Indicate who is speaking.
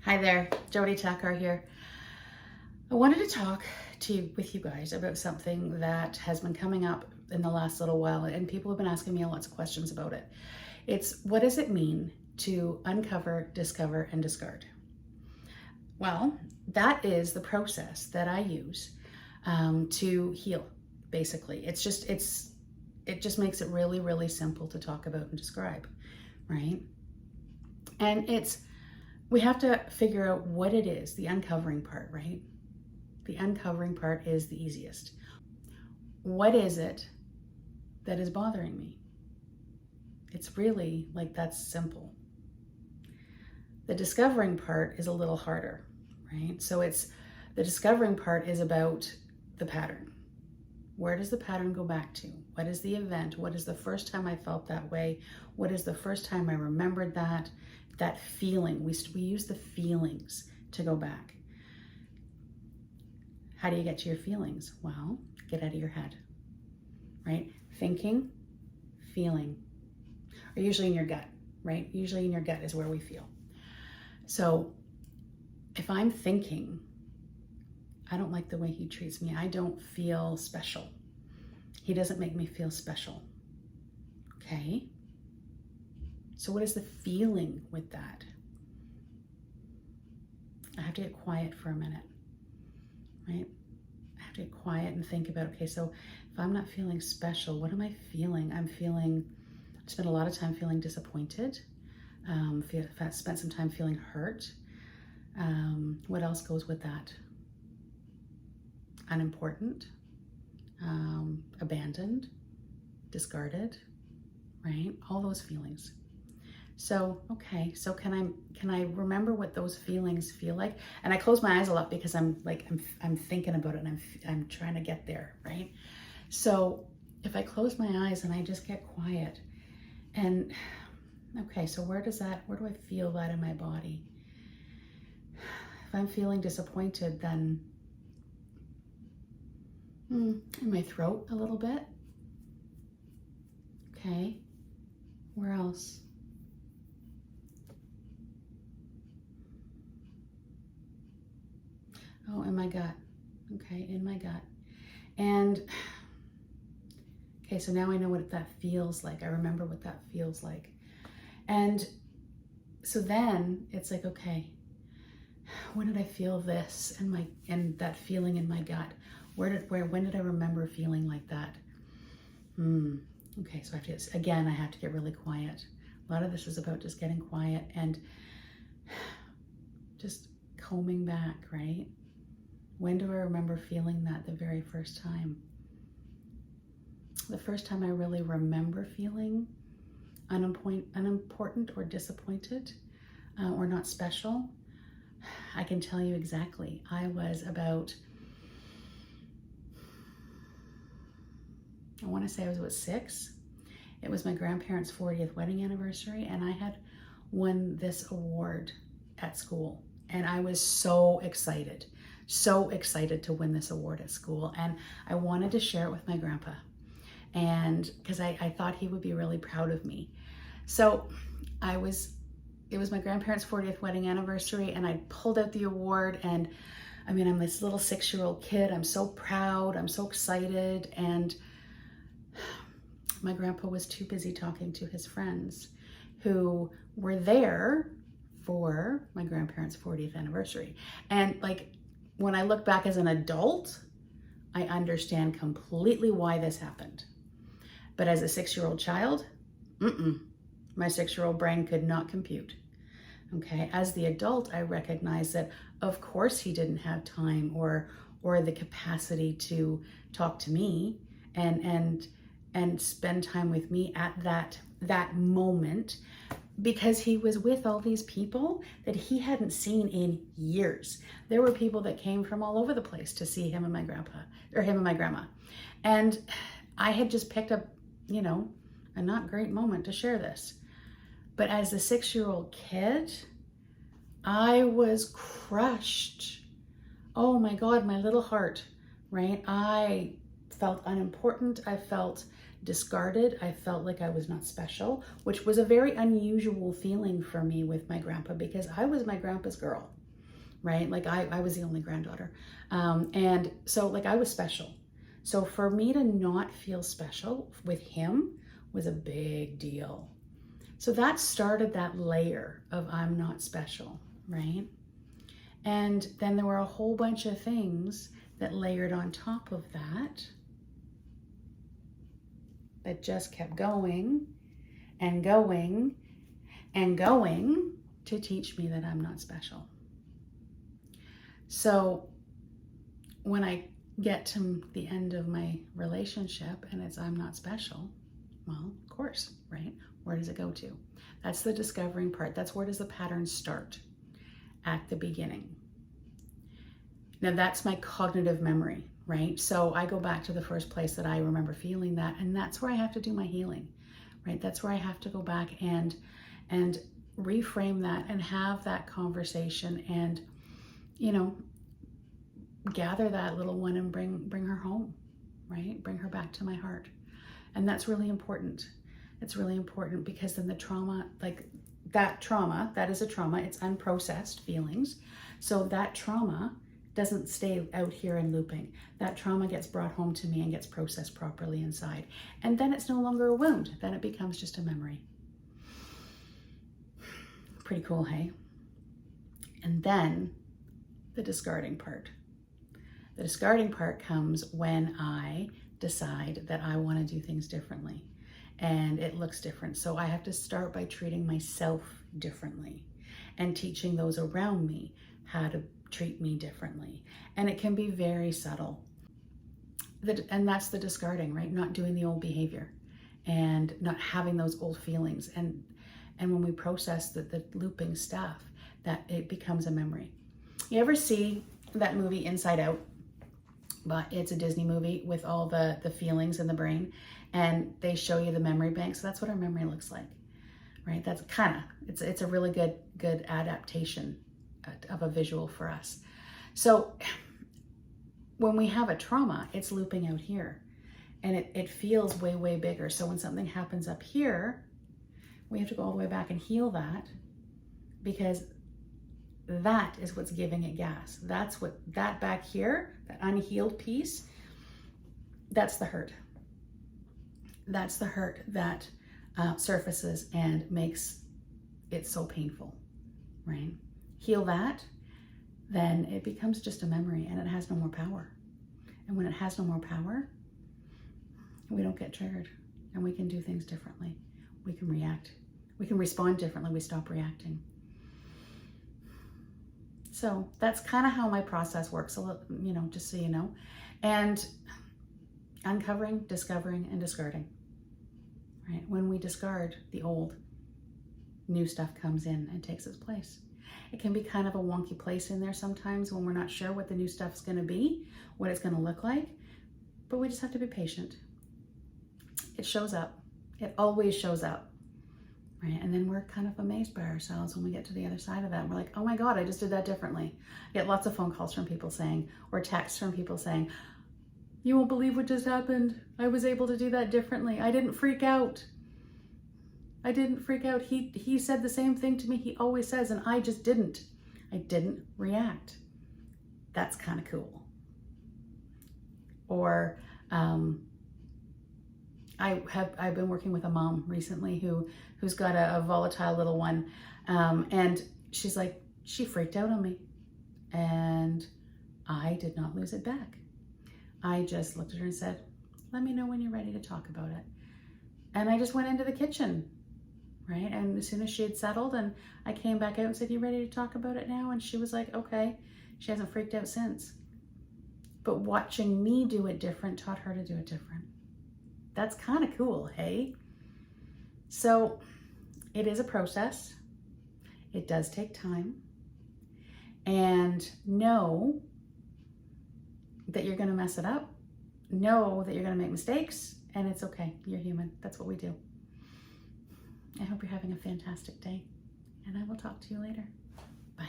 Speaker 1: Hi there, Jody Tucker here. I wanted to talk with you guys about something that has been coming up in the last little while, and people have been asking me lots of questions about it. It's, what does it mean to uncover, discover, and discard? Well, that is the process that I use to heal. Basically, it just makes it really, really simple to talk about and describe, right? And we have to figure out what it is, the uncovering part, right? The uncovering part is the easiest. What is it that is bothering me? It's really like that's simple. The discovering part is a little harder, right? So the discovering part is about the pattern. Where does the pattern go back to? What is the event? What is the first time I felt that way? What is the first time I remembered that feeling? We use the feelings to go back. How do you get to your feelings? Well, get out of your head, right? Thinking, feeling, or usually in your gut, right? Usually in your gut is where we feel. So if I'm thinking, I don't like the way he treats me, I don't feel special, he doesn't make me feel special, okay? So what is the feeling with that? I have to get quiet for a minute, right? I have to get quiet and think about, okay, so if I'm not feeling special, what am I feeling? I spent a lot of time feeling disappointed. I spent some time feeling hurt. What else goes with that? Unimportant, abandoned, discarded, right? All those feelings. So, okay, so can I remember what those feelings feel like? And I close my eyes a lot because I'm thinking about it and I'm trying to get there, right? So if I close my eyes and I just get quiet and, okay, so where do I feel that in my body? If I'm feeling disappointed, then in my throat a little bit. Okay, where else? Oh, in my gut. Okay, in my gut. And, okay, so now I know what that feels like. I remember what that feels like. And so then it's like, okay, when did I feel this and that feeling in my gut? When did I remember feeling like that? Okay, so I have to get really quiet. A lot of this is about just getting quiet and just combing back, right? When do I remember feeling that the very first time? The first time I really remember feeling unimportant or disappointed or not special, I can tell you exactly. I was about, I want to say I was about 6. It was my grandparents' 40th wedding anniversary, and I had won this award at school. And I was so excited to win this award at school. And I wanted to share it with my grandpa. And because I thought he would be really proud of me. So it was my grandparents' 40th wedding anniversary, and I pulled out the award, and I'm this little 6-year-old kid. I'm so proud, I'm so excited, and my grandpa was too busy talking to his friends who were there for my grandparents' 40th anniversary. And when I look back as an adult, I understand completely why this happened. But as a 6-year-old child, my 6-year-old brain could not compute. Okay, as the adult, I recognize that of course he didn't have time or the capacity to talk to me and spend time with me at that moment, because he was with all these people that he hadn't seen in years. There were people that came from all over the place to see him and my grandpa, or him and my grandma. And I had just picked up, a not great moment to share this. But as a 6-year-old kid, I was crushed. Oh my God, my little heart, right? I felt unimportant. I felt discarded. I felt like I was not special, which was a very unusual feeling for me with my grandpa, because I was my grandpa's girl, right? Like I was the only granddaughter. And so like I was special. So for me to not feel special with him was a big deal. So that started that layer of I'm not special, right? And then there were a whole bunch of things that layered on top of that just kept going and going and going to teach me that I'm not special. So when I get to the end of my relationship and it's I'm not special, well, of course, right? Where does it go to? That's the discovering part. That's where does the pattern start? At the beginning. Now that's my cognitive memory, right? So I go back to the first place that I remember feeling that, and that's where I have to do my healing, right? That's where I have to go back and reframe that and have that conversation and, you know, gather that little one and bring her home, right? Bring her back to my heart. And that's really important. It's really important because then the trauma, like that trauma, that is a trauma, it's unprocessed feelings. So that trauma doesn't stay out here and looping. That trauma gets brought home to me and gets processed properly inside. And then it's no longer a wound. Then it becomes just a memory. Pretty cool, hey? And then the discarding part. The discarding part comes when I decide that I want to do things differently and it looks different. So I have to start by treating myself differently and teaching those around me how to treat me differently. And it can be very subtle. And that's the discarding, right? Not doing the old behavior and not having those old feelings. And when we process the looping stuff, that it becomes a memory. You ever see that movie Inside Out? But it's a Disney movie with all the feelings in the brain, and they show you the memory bank. So that's what our memory looks like, right? That's kind of, it's a really good adaptation of a visual for us. So when we have a trauma, it's looping out here and it feels way, way bigger. So when something happens up here, we have to go all the way back and heal that, because that is what's giving it gas. That's what, that back here, that unhealed piece, that's the hurt. That's the hurt that surfaces and makes it so painful, right? Heal that, then it becomes just a memory and it has no more power. And when it has no more power, we don't get triggered and we can do things differently. We can react. We can respond differently. We stop reacting. So that's kind of how my process works, you know, just so you know. And uncovering, discovering, and discarding, right? When we discard the old, new stuff comes in and takes its place. It can be kind of a wonky place in there sometimes when we're not sure what the new stuff's going to be, what it's going to look like, but we just have to be patient. It shows up. It always shows up. Right? And then we're kind of amazed by ourselves when we get to the other side of that. And we're like, oh my God, I just did that differently. I get lots of phone calls from people saying, or texts from people saying, you won't believe what just happened. I was able to do that differently. I didn't freak out. I didn't freak out. He said the same thing to me he always says, and I just didn't. I didn't react. That's kind of cool. Or I've been working with a mom recently who's got a volatile little one, and she's like, she freaked out on me, and I did not lose it back. I just looked at her and said, let me know when you're ready to talk about it. And I just went into the kitchen, right? And as soon as she had settled, and I came back out and said, you ready to talk about it now? And she was like, okay. She hasn't freaked out since. But watching me do it different taught her to do it different. That's kind of cool, hey? So it is a process. It does take time. And know that you're going to mess it up. Know that you're going to make mistakes, and it's okay. You're human. That's what we do. I hope you're having a fantastic day, and I will talk to you later. Bye.